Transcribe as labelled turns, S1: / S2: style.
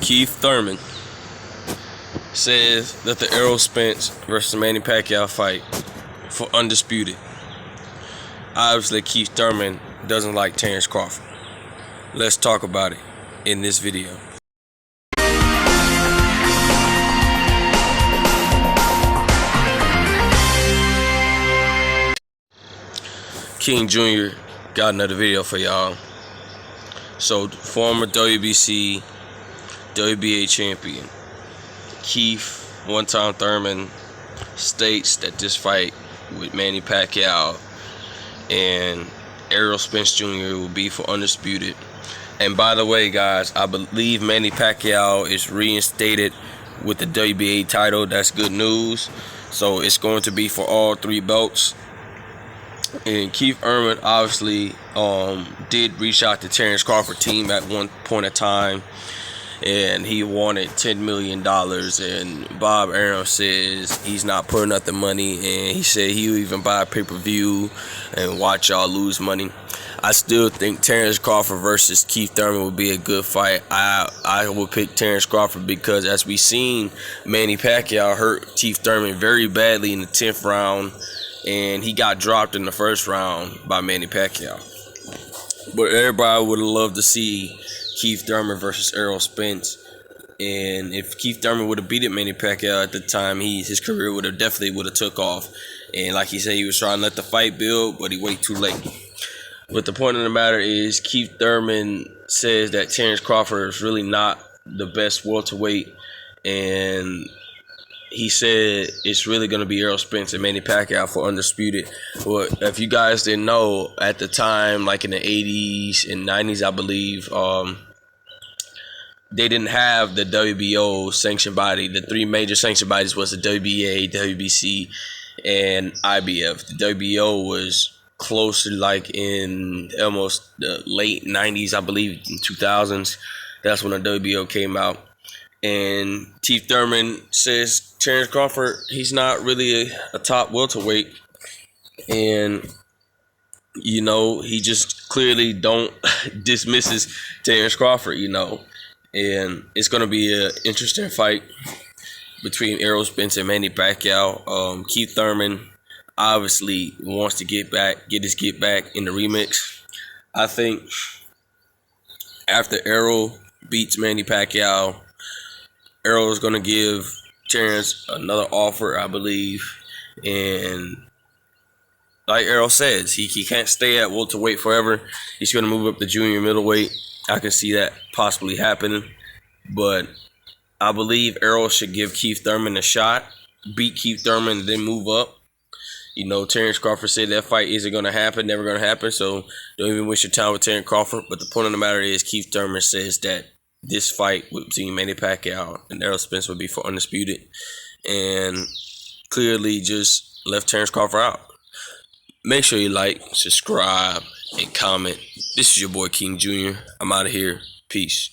S1: Keith Thurman says that the Errol Spence versus Manny Pacquiao fight for Undisputed. Obviously, Keith Thurman doesn't like Terrance Crawford. Let's talk about it in this video. King Jr. got another video for y'all. So, former WBC, WBA champion Keith, one-time Thurman, states that this fight with Manny Pacquiao and Errol Spence Jr. will be for Undisputed. And by the way, guys, I believe Manny Pacquiao is reinstated with the WBA title. That's good news. So it's going to be for all three belts. And Keith Thurman obviously did reach out to Terrance Crawford team at one point of time, and he wanted $10 million. And Bob Arum says he's not putting up the money, and he said he'll even buy a pay-per-view and watch y'all lose money. I still think Terrance Crawford versus Keith Thurman would be a good fight. I will pick Terrance Crawford because, as we seen, Manny Pacquiao hurt Keith Thurman very badly in the 10th round, and he got dropped in the first round by Manny Pacquiao. But everybody would have loved to see Keith Thurman versus Errol Spence. And if Keith Thurman would have beaten Manny Pacquiao at the time, his career would have definitely took off. And like he said, he was trying to let the fight build, but he waited too late. But the point of the matter is, Keith Thurman says that Terrance Crawford is really not the best welterweight, and he said it's really going to be Errol Spence and Manny Pacquiao for Undisputed. Well, if you guys didn't know, at the time, like in the 80s and 90s, I believe, they didn't have the WBO sanctioned body. The three major sanctioned bodies was the WBA, WBC, and IBF. The WBO was closer, like in almost the late 90s, I believe, in 2000s. That's when the WBO came out. And Keith Thurman says Terrance Crawford, he's not really a top welterweight. And, you know, he just clearly dismisses Terrance Crawford, you know. And it's going to be an interesting fight between Errol Spence and Manny Pacquiao. Keith Thurman obviously wants to get back in the remix. I think after Errol beats Manny Pacquiao, Errol is going to give Terrance another offer, I believe. And like Errol says, he can't stay at welterweight forever. He's going to move up to junior middleweight. I can see that possibly happening. But I believe Errol should give Keith Thurman a shot, beat Keith Thurman, and then move up. You know, Terrance Crawford said that fight isn't going to happen, never going to happen. So don't even waste your time with Terrance Crawford. But the point of the matter is, Keith Thurman says that this fight between Manny Pacquiao and Errol Spence will be for Undisputed, and clearly just left Terrance Crawford out. Make sure you like, subscribe, and comment. This is your boy King Jr. I'm out of here. Peace.